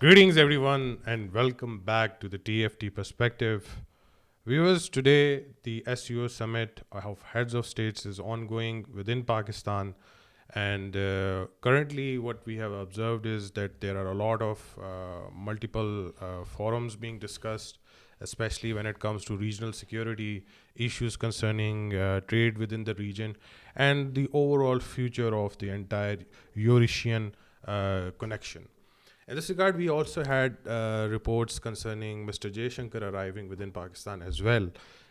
Greetings, everyone, and welcome back to the TFT Perspective. Viewers, today the SCO summit of heads of states is ongoing within Pakistan, and currently, what we have observed is that there are a lot of multiple forums being discussed, especially when it comes to regional security issues concerning trade within the region and the overall future of the entire Eurasian connection. In this regard, we also had reports concerning Mr. Jaishankar arriving within Pakistan as well.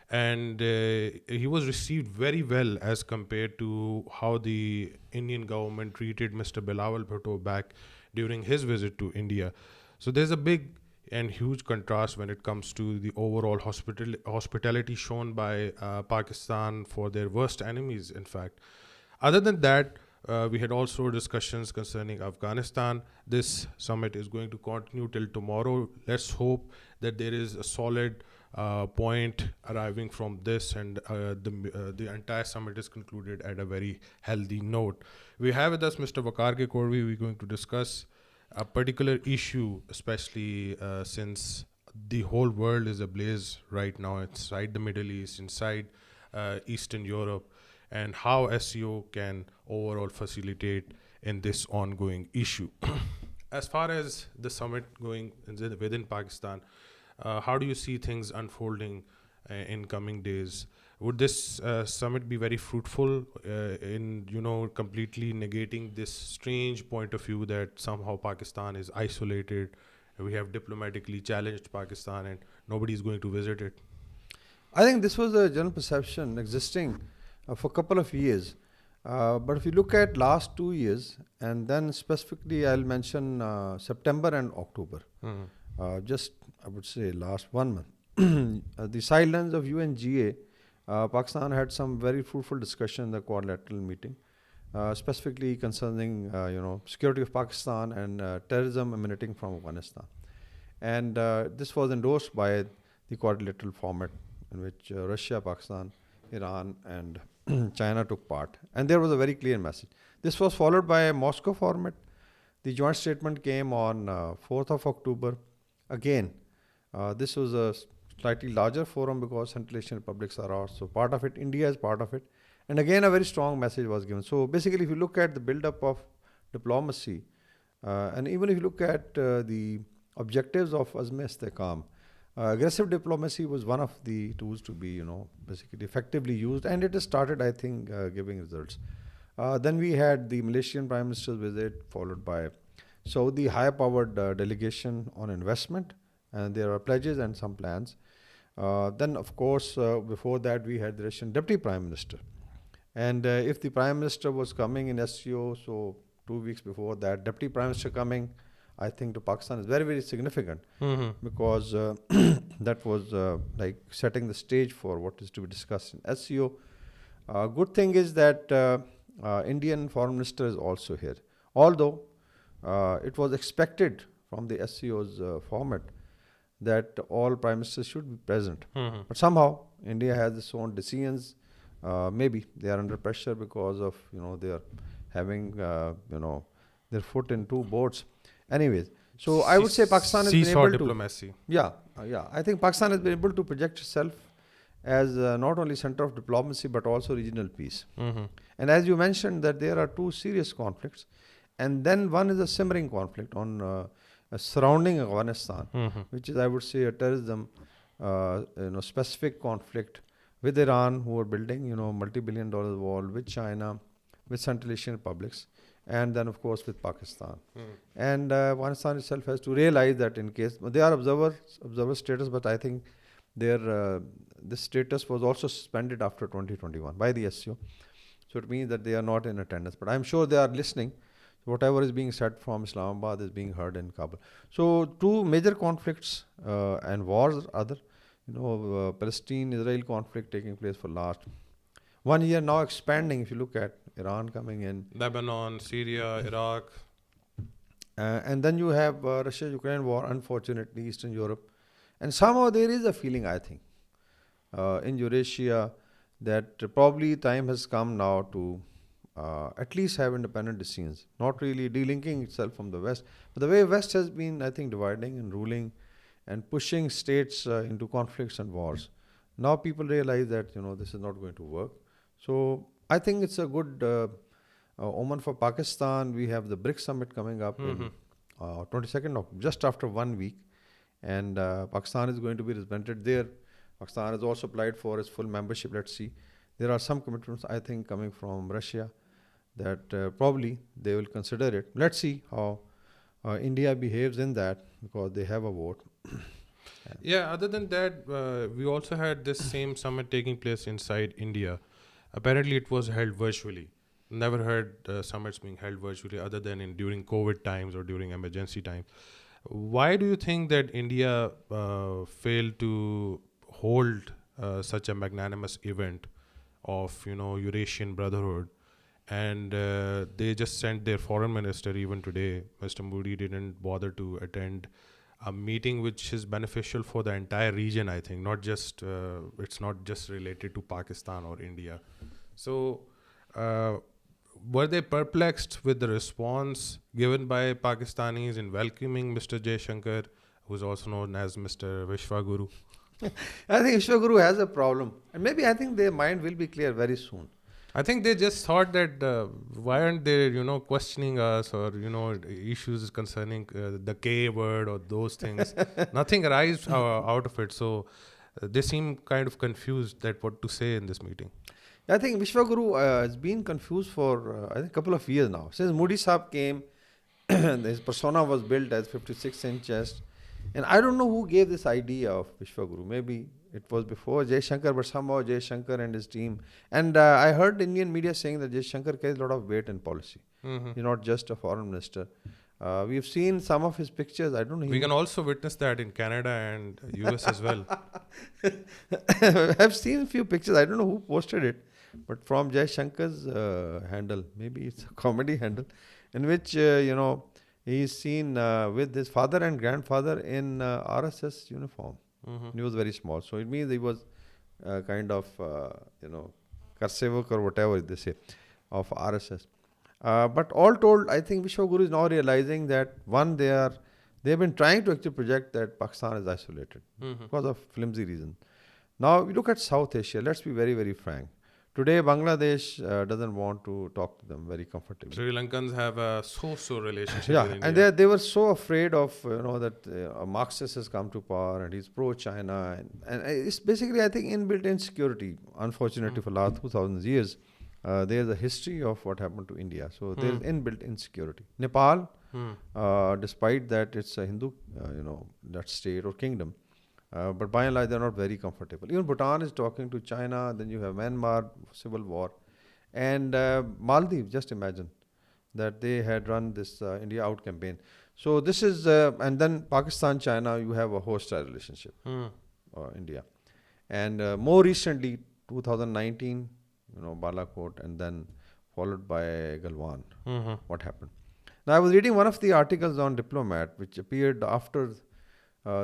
And he was received very well as compared to how the Indian government treated Mr. Bilawal Bhutto back during his visit to India. So there's a big and huge contrast when it comes to the overall hospitality shown by Pakistan for their worst enemies, in fact. Other than that, we had also discussions concerning Afghanistan. This summit is going to continue till tomorrow. Let's hope that there is a solid point arriving from this, and the entire summit is concluded at a very healthy note. We have with us Mr. Vakar Korvi. We're going to discuss a particular issue, especially since the whole world is ablaze right now inside the Middle East, inside Eastern Europe, and how SCO can overall facilitate in this ongoing issue. As far as the summit going within Pakistan, how do you see things unfolding in coming days? Would this summit be very fruitful in completely negating this strange point of view that somehow Pakistan is isolated? We have diplomatically challenged Pakistan and nobody is going to visit it. I think this was a general perception existing for a couple of years. But if you look at last 2 years, and then specifically I'll mention September and October, just I would say last 1 month, the silence of UNGA, Pakistan had some very fruitful discussion in the quadrilateral meeting, specifically concerning security of Pakistan and terrorism emanating from Afghanistan. And this was endorsed by the quadrilateral format in which Russia, Pakistan, Iran and China took part. And there was a very clear message. This was followed by a Moscow format. The joint statement came on 4th of October. Again, this was a slightly larger forum because Central Asian republics are also part of it. India is part of it. And again, a very strong message was given. So basically, if you look at the build-up of diplomacy, and even if you look at the objectives of Azm Istehkam, aggressive diplomacy was one of the tools to be, basically effectively used, and it has started, I think, giving results. Then we had the Malaysian Prime Minister's visit, followed by Saudi high-powered delegation on investment, and there are pledges and some plans. Then, of course, before that, we had the Russian Deputy Prime Minister. And if the Prime Minister was coming in SCO, so 2 weeks before that, Deputy Prime Minister coming, I think to Pakistan is very, very significant because that was like setting the stage for what is to be discussed in SCO. Good thing is that Indian Foreign Minister is also here. Although it was expected from the SCO's format that all Prime Ministers should be present. But somehow India has its own decisions. Maybe they are under pressure because of, they are having, their foot in two boats. Anyways, so I would say Pakistan has been able diplomacy. I think Pakistan has been able to project itself as not only center of diplomacy but also regional peace. And as you mentioned that there are two serious conflicts, and then one is a simmering conflict on surrounding Afghanistan, which is, I would say, a terrorism specific conflict with Iran, who are building multi-billion-dollar wall, with China, with Central Asian republics, and then of course with Pakistan. And Afghanistan itself has to realize that in case they are observer status, but I think their this status was also suspended after 2021 by the SCO. So it means that they are not in attendance, but I'm sure they are listening. Whatever is being said from Islamabad is being heard in Kabul. So two major conflicts and wars are other. Palestine-Israel conflict taking place for last 1 year, now expanding. If you look at Iran coming in, Lebanon, Syria, Iraq. And then you have Russia-Ukraine war, unfortunately, Eastern Europe. And somehow there is a feeling, I think, in Eurasia that probably time has come now to at least have independent decisions, not really delinking itself from the West. But the way West has been, I think, dividing and ruling and pushing states into conflicts and wars. Now people realize that this is not going to work. So I think it's a good omen for Pakistan. We have the BRICS summit coming up in 22nd of just after 1 week, and Pakistan is going to be represented there. Pakistan has also applied for its full membership. Let's see. There are some commitments, I think, coming from Russia that probably they will consider it. Let's see how India behaves in that, because they have a vote. Yeah, other than that, we also had this same summit taking place inside India. Apparently, it was held virtually. Never heard summits being held virtually other than during COVID times or during emergency times. Why do you think that India failed to hold such a magnanimous event of Eurasian Brotherhood, and they just sent their foreign minister? Even today, Mr. Modi didn't bother to attend a meeting which is beneficial for the entire region. I think not just it's not just related to Pakistan or India. So were they perplexed with the response given by Pakistanis in welcoming Mr. Jaishankar, who is also known as Mr. Vishwaguru? I think Vishwaguru has a problem, and maybe I think their mind will be clear very soon. I think they just thought that why aren't they, questioning us, or, issues concerning the K word or those things. Nothing arises out of it. So they seem kind of confused that what to say in this meeting. I think Vishwaguru has been confused for, I think, a couple of years now. Since Modi Saab came, his persona was built as 56-inch chest. And I don't know who gave this idea of Vishwaguru. Maybe it was before Jaishankar, but somehow Jaishankar and his team. And I heard Indian media saying that Jaishankar carries a lot of weight in policy. Mm-hmm. He's not just a foreign minister. We've seen some of his pictures. I don't know. We can also witness that in Canada and US as well. I've seen a few pictures. I don't know who posted it, but from Jaishankar's handle, maybe it's a comedy handle, in which, he's seen with his father and grandfather in RSS uniform. Mm-hmm. He was very small. So it means he was kind of, Karsevak or whatever they say of RSS. But all told, I think Vishwaguru is now realizing that they've been trying to actually project that Pakistan is isolated because of flimsy reasons. Now we look at South Asia. Let's be very, very frank. Today, Bangladesh doesn't want to talk to them very comfortably. Sri Lankans have a so-so relationship Yeah, with India. and they were so afraid of that a Marxist has come to power and he's pro-China, and it's basically, I think, inbuilt insecurity. Unfortunately, for the last 2,000 years, there's a history of what happened to India. So there's inbuilt insecurity. Nepal, despite that it's a Hindu, that state or kingdom. But by and large, they're not very comfortable. Even Bhutan is talking to China. Then you have Myanmar, civil war. And Maldives, just imagine that they had run this India Out campaign. So this is, and then Pakistan, China, you have a hostile relationship, India. And more recently, 2019, Balakot, and then followed by Galwan. What happened? Now, I was reading one of the articles on Diplomat, which appeared after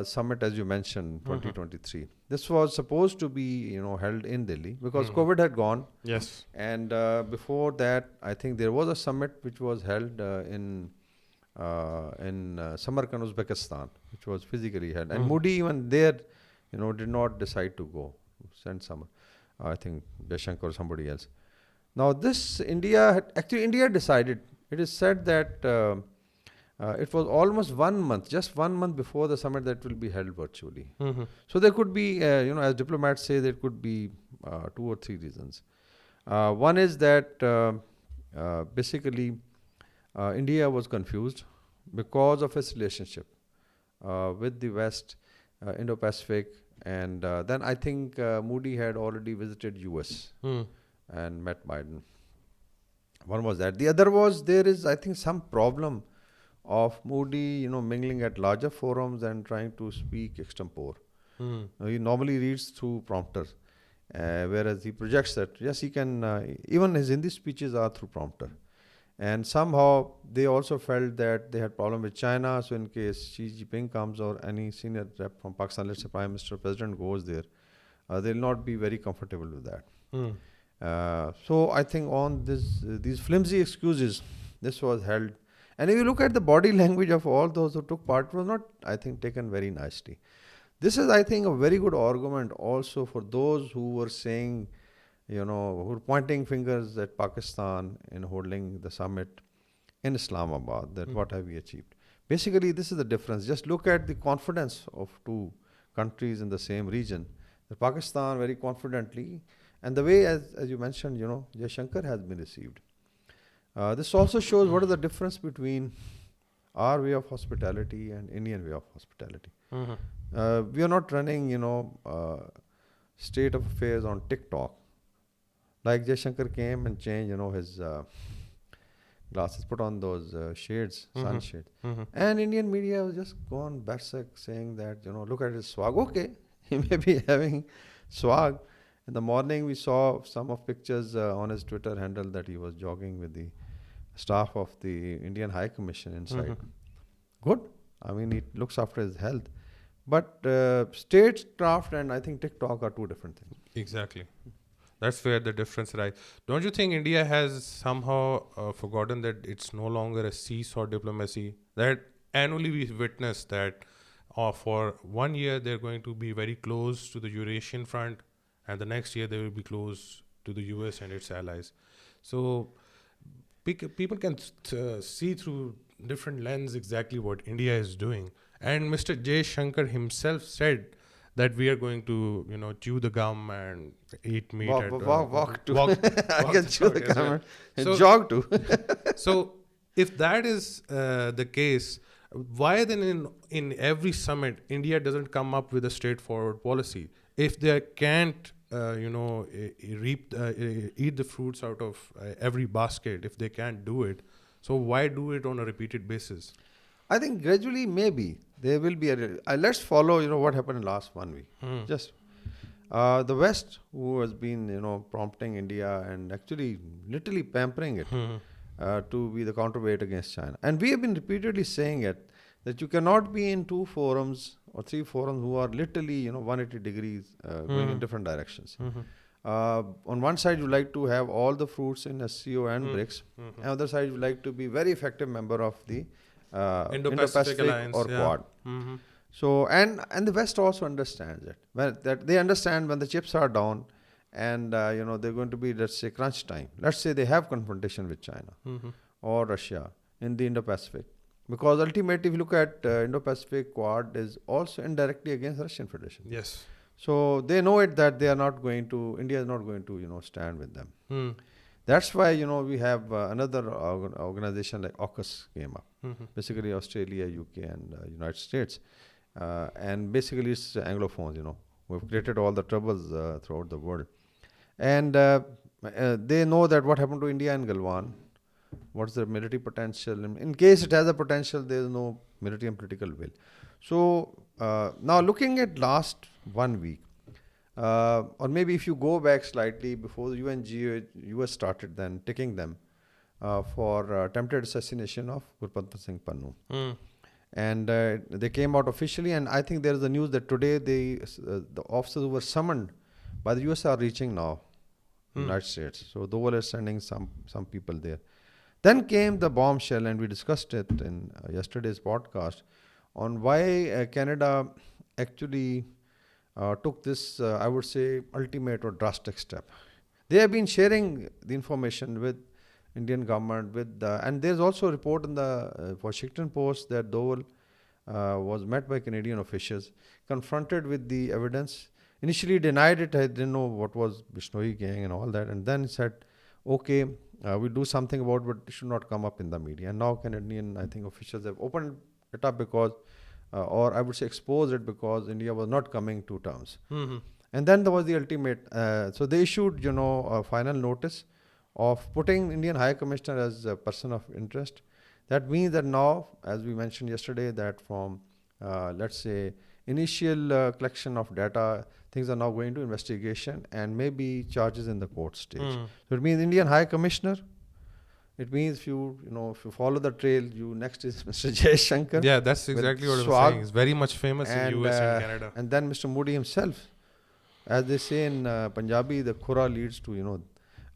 summit, as you mentioned, 2023. This was supposed to be, held in Delhi because COVID had gone. Yes. And before that, I think there was a summit which was held in Samarkand, Uzbekistan, which was physically held. And Modi even there, did not decide to go, send some, I think Jaishankar or somebody else. Now this India decided. It is said that it was almost 1 month, just 1 month before the summit, that will be held virtually. So there could be, as diplomats say, there could be 2 or 3 reasons. One is that basically India was confused because of its relationship with the West, Indo-Pacific, and then I think Modi had already visited US and met Biden. One was that. The other was there is, I think, some problem of Modi, mingling at larger forums and trying to speak extempore. He normally reads through prompter, whereas he projects that, yes, he can, even his Hindi speeches are through prompter. And somehow they also felt that they had problem with China, so in case Xi Jinping comes or any senior rep from Pakistan, let's say Prime Minister, President goes there, they'll not be very comfortable with that. So I think on these flimsy excuses, this was held. And if you look at the body language of all those who took part, it was not, I think, taken very nicely. This is, I think, a very good argument also for those who were saying, who were pointing fingers at Pakistan in holding the summit in Islamabad, that what have we achieved. Basically, this is the difference. Just look at the confidence of two countries in the same region. The Pakistan very confidently, and the way, as you mentioned, jaishankar has been received. This also shows what is the difference between our way of hospitality and Indian way of hospitality. We are not running, state of affairs on TikTok. Like Jaishankar came and changed, his glasses, put on those shades, sun shades. And Indian media was just gone berserk saying that, look at his swag. Okay, he may be having swag. In the morning, we saw some of pictures on his Twitter handle that he was jogging with the staff of the Indian High Commission inside. Good. I mean, he looks after his health. But statecraft and I think TikTok are two different things. Exactly. That's where the difference lies. Don't you think India has somehow forgotten that it's no longer a seesaw diplomacy? That annually we witness that for 1 year they're going to be very close to the Eurasian front, and the next year they will be close to the US and its allies. So people can see through different lens exactly what India is doing. And Mr. Jaishankar himself said that we are going to, chew the gum and eat meat. Walk too. I can chew the gum and So- jog too. So if that is the case, why then in every summit, India doesn't come up with a straightforward policy? If they can't, eat the fruits out of every basket, if they can't do it, so why do it on a repeated basis? I think gradually maybe there will be let's follow, what happened in last 1 week. Just the West, who has been, prompting India and actually literally pampering it to be the counterweight against China. And we have been repeatedly saying it, that you cannot be in two forums or three forums who are literally, 180 degrees going in different directions. On one side, you like to have all the fruits in SCO and BRICS. On the other side, you like to be very effective member of the Indo-Pacific Alliance, or Quad. So and the West also understands it. That they understand when the chips are down, and they're going to be, let's say, crunch time. Let's say they have confrontation with China or Russia in the Indo-Pacific, because ultimately, if you look at Indo-Pacific Quad is also indirectly against Russian Federation. Yes. So they know it that they are not going to. India is not going to stand with them. That's why we have another organization like AUKUS came up. Basically Australia, UK, and United States, and basically it's Anglophones. We've created all the troubles throughout the world, and they know that what happened to India and Galwan. What's the military potential? In case it has a potential, there is no military and political will. So now looking at last 1 week. Or maybe if you go back slightly before the US started then taking them for attempted assassination of Gurpatwar Singh Pannu. And they came out officially, and I think there is a news that today the officers who were summoned by the US are reaching now United States. So Dole is sending some people there. Then came the bombshell, and we discussed it in yesterday's podcast on why Canada actually took this, I would say, ultimate or drastic step. They have been sharing the information with Indian government, and there's also a report in the Washington Post that Dole was met by Canadian officials, confronted with the evidence. Initially denied it, I didn't know what was Bishnoi gang and all that, and then said, okay, we'll do something about it, but it should not come up in the media. And now Canadian, I think, officials have opened it up because or I would say exposed it because India was not coming to terms. And then there was the ultimate, so they issued, a final notice of putting Indian High Commissioner as a person of interest. That means that now, as we mentioned yesterday, that from, let's say, initial collection of data, things are now going to investigation and maybe charges in the court stage. So it means Indian High Commissioner. It means if you follow the trail, next is Mr. Jaishankar. Yeah, that's exactly what I was saying. He's very much famous in US and Canada. And then Mr. Modi himself. As they say in Punjabi, the khura leads to,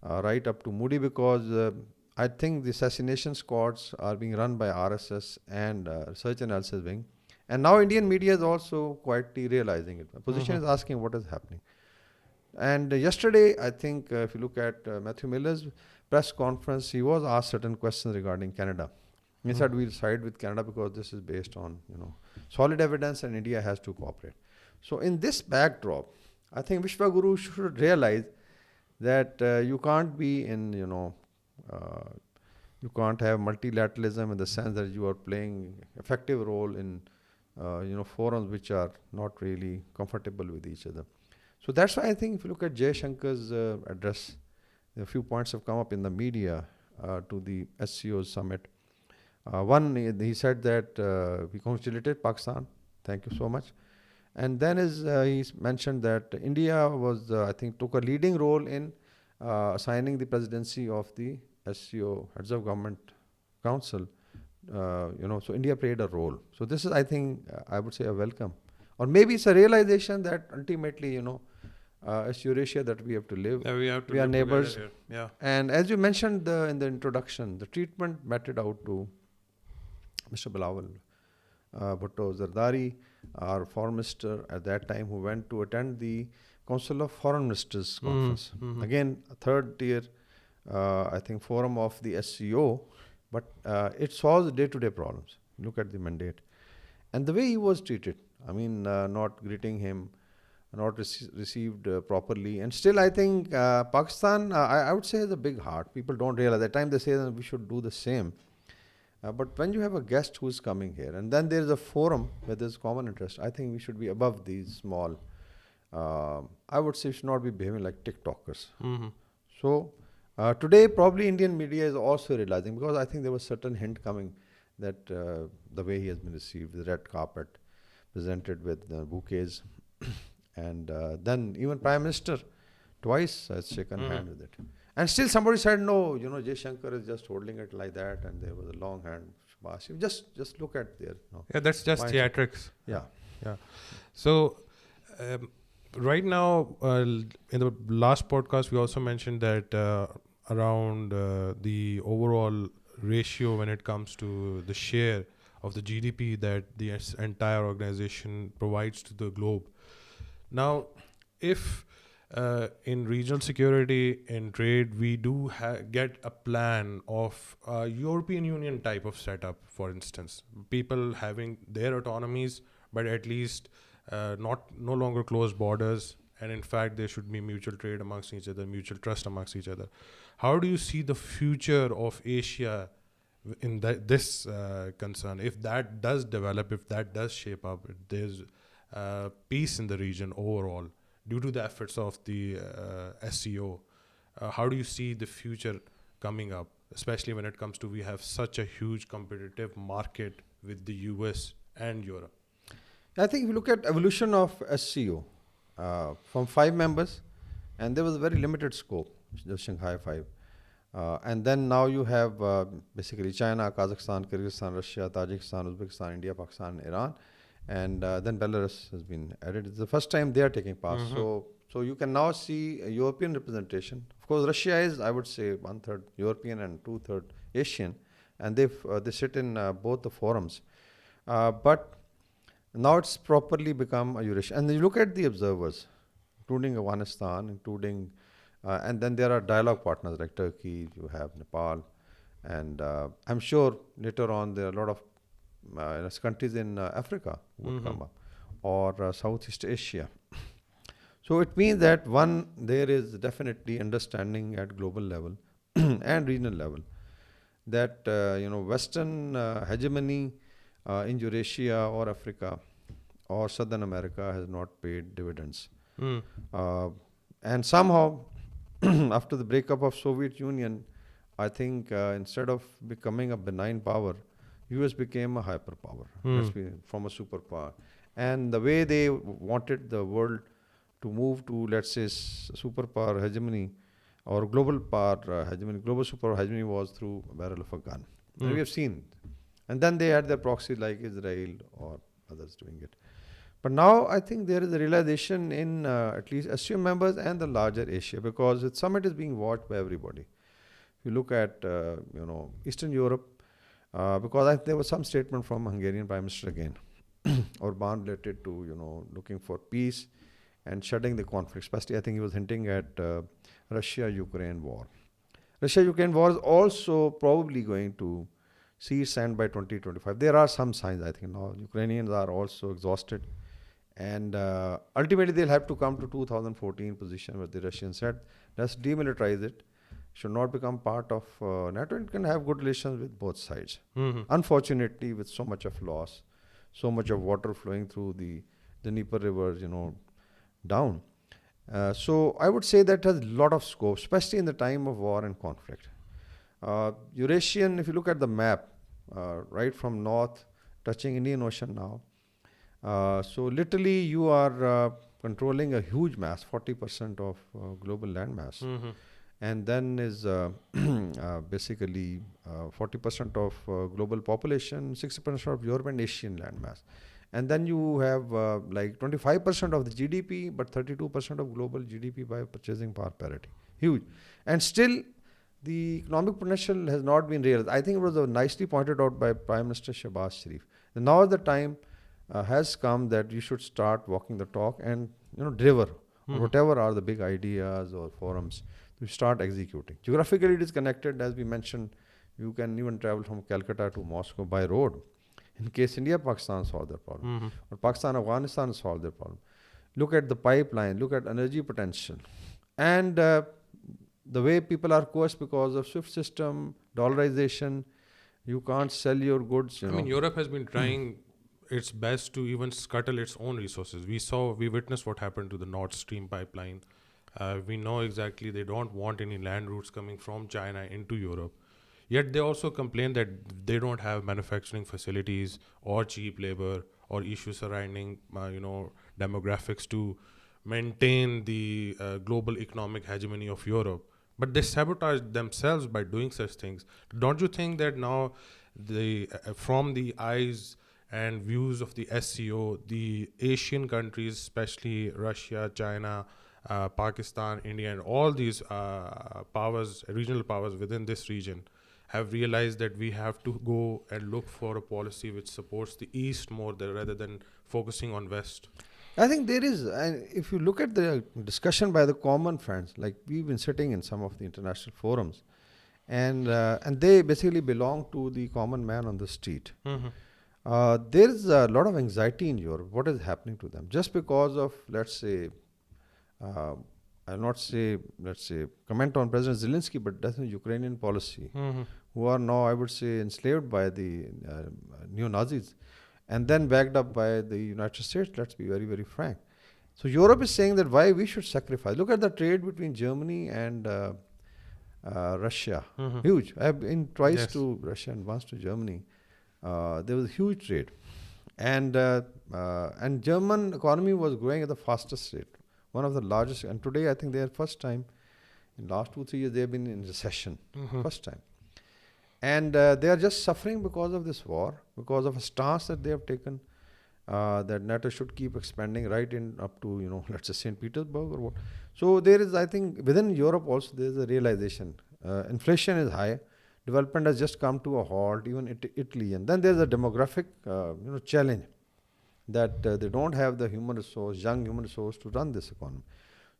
right up to Modi, because I think the assassination squads are being run by RSS and Research Analysis Wing. And now Indian media is also quietly realizing it. Opposition is asking what is happening. And yesterday, I think if you look at Matthew Miller's press conference, he was asked certain questions regarding Canada. He said we'll side with Canada because this is based on solid evidence, and India has to cooperate. So in this backdrop, I think Vishwaguru should realize that you can't be in you can't have multilateralism in the sense that you are playing effective role in forums which are not really comfortable with each other. So that's why I think if you look at Jaishankar's address, a few points have come up in the media to the SCO summit. One, he said that we congratulated Pakistan. Thank you so much. And then he mentioned that India was, I think, took a leading role in assigning the presidency of the SCO, Heads of Government Council. So India played a role. So this is, I think, I would say a welcome. Or maybe it's a realization that ultimately, it's Eurasia that we have to live. Yeah, we are neighbors. Here. Yeah. And as you mentioned in the introduction, the treatment meted out to Mr. Bilawal Bhutto Zardari, our foreign minister at that time, who went to attend the Council of Foreign Ministers conference. Again, a third tier, I think, forum of the SCO, but it solves day-to-day problems. Look at the mandate. And the way he was treated, I mean, not greeting him, not received properly. And still, I think Pakistan, I would say, has a big heart. People don't realize. At the time, they say that we should do the same. But when you have a guest who is coming here, and then there is a forum where there is common interest, I think we should be above these small, I would say, should not be behaving like TikTokers. So today, probably Indian media is also realizing, because I think there was certain hint coming that the way he has been received, the red carpet presented with bouquets, and then even Prime Minister twice has shaken hand with it. And still somebody said, no, Jaishankar is just holding it like that, and there was a long hand. Just look at there. Yeah, that's just theatrics. Yeah. So right now, in the last podcast, we also mentioned that around the overall ratio when it comes to the share of the GDP that the entire organization provides to the globe. Now, if in regional security and trade, we do get a plan of a European Union type of setup, for instance, people having their autonomies, but at least no longer closed borders, and in fact there should be mutual trade amongst each other, mutual trust amongst each other. How do you see the future of Asia in this concern? If that does develop, if that does shape up, if there's peace in the region overall due to the efforts of the SCO, how do you see the future coming up, especially when it comes to we have such a huge competitive market with the US and Europe? I think if you look at evolution of SCO, from 5 members, and there was a very limited scope, just Shanghai 5. And then now you have basically China, Kazakhstan, Kyrgyzstan, Russia, Tajikistan, Uzbekistan, India, Pakistan, Iran, and then Belarus has been added. It's the first time they are taking part. So you can now see a European representation. Of course, Russia is, I would say, 1/3 European and 2/3 Asian, and they sit in both the forums. But now it's properly become a Eurasia. And then you look at the observers, including Afghanistan, including and then there are dialogue partners like Turkey, you have Nepal, and I'm sure later on there are a lot of countries in Africa would come up, or Southeast Asia. So it means that there is definitely understanding at global level and regional level that Western hegemony in Eurasia or Africa or Southern America has not paid dividends. And somehow, after the breakup of Soviet Union, I think instead of becoming a benign power, US became a hyperpower from a superpower. And the way they wanted the world to move to, let's say, superpower hegemony or global power hegemony, global superpower hegemony was through a barrel of a gun. And we have seen. And then they had their proxies like Israel or others doing it. But now I think there is a realization in at least SCO members and the larger Asia, because the summit is being watched by everybody. If you look at Eastern Europe, because there was some statement from Hungarian Prime Minister again, Orban, related to looking for peace and shutting the conflict. Especially, I think he was hinting at Russia-Ukraine war. Russia-Ukraine war is also probably going to see its end by 2025. There are some signs, I think, now. Ukrainians are also exhausted. And ultimately, they'll have to come to 2014 position where the Russians said, let's demilitarize it. Should not become part of NATO. It can have good relations with both sides. Unfortunately, with so much of loss, so much of water flowing through the Dnieper rivers, down. So I would say that has a lot of scope, especially in the time of war and conflict. Eurasian, if you look at the map, right from north, touching Indian Ocean now. So literally you are controlling a huge mass, 40% of global land mass. And then is basically 40% of global population, 60% of Europe and Asian land mass. And then you have like 25% of the GDP, but 32% of global GDP by purchasing power parity. Huge. And still, the economic potential has not been realized. I think it was nicely pointed out by Prime Minister Shehbaz Sharif. And now the time has come that you should start walking the talk and deliver whatever are the big ideas or forums. You start executing. Geographically, it is connected, as we mentioned. You can even travel from Calcutta to Moscow by road. In case India, Pakistan solve their problem, or Pakistan, Afghanistan solve their problem. Look at the pipeline, look at energy potential. And the way people are coerced because of SWIFT system, dollarization, you can't sell your goods. I mean, Europe has been trying its best to even scuttle its own resources. We witnessed what happened to the Nord Stream pipeline. We know exactly they don't want any land routes coming from China into Europe. Yet they also complain that they don't have manufacturing facilities or cheap labor or issues surrounding, demographics to maintain the global economic hegemony of Europe. But they sabotage themselves by doing such things. Don't you think that now, from the eyes and views of the SCO, the Asian countries, especially Russia, China, Pakistan, India, and all these powers, regional powers within this region, have realized that we have to go and look for a policy which supports the East more rather than focusing on West? I think there is, and if you look at the discussion by the common friends, like we've been sitting in some of the international forums, and they basically belong to the common man on the street. There is a lot of anxiety in Europe. What is happening to them? Just because of, let's say, I'll not say, let's say, comment on President Zelensky, but definitely Ukrainian policy, who are now, I would say, enslaved by the neo-Nazis, and then backed up by the United States. Let's be very, very frank. So Europe is saying that why we should sacrifice. Look at the trade between Germany and Russia. Huge. I have been twice to Russia and once to Germany. There was a huge trade. And German economy was growing at the fastest rate. One of the largest. And today, I think they are first time, in the last 2-3 years, they have been in recession. First time. And they are just suffering because of this war, because of a stance that they have taken, that NATO should keep expanding right in up to, let's say St. Petersburg or what. So there is, I think, within Europe also, there is a realization. Inflation is high. Development has just come to a halt, even Italy. And then there's a demographic, challenge that they don't have the human resource, young human resource to run this economy.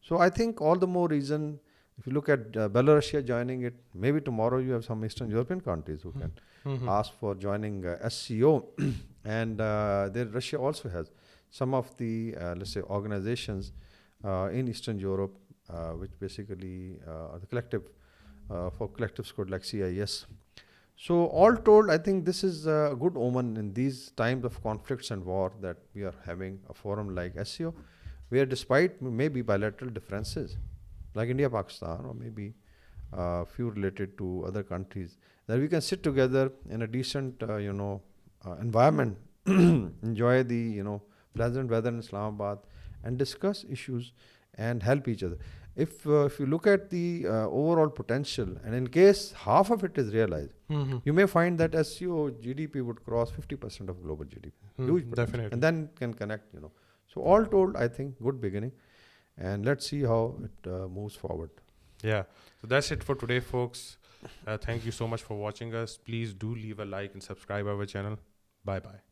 So I think all the more reason. If you look at Belarusia joining it, maybe tomorrow you have some Eastern European countries who can ask for joining SCO. And Russia also has some of the, let's say, organizations in Eastern Europe, which basically are the collective, for collectives called like CIS. So all told, I think this is a good omen in these times of conflicts and war that we are having a forum like SCO, where despite maybe bilateral differences, like India, Pakistan, or maybe a few related to other countries, that we can sit together in a decent, environment, enjoy the, pleasant weather in Islamabad, and discuss issues and help each other. If you look at the overall potential, and in case half of it is realized, you may find that SCO GDP would cross 50% of global GDP. Huge potential. Definitely. And then can connect, So all told, I think good beginning, and let's see how it moves forward. Yeah. So that's it for today, folks. Thank you so much for watching us. Please do leave a like and subscribe our channel. Bye bye.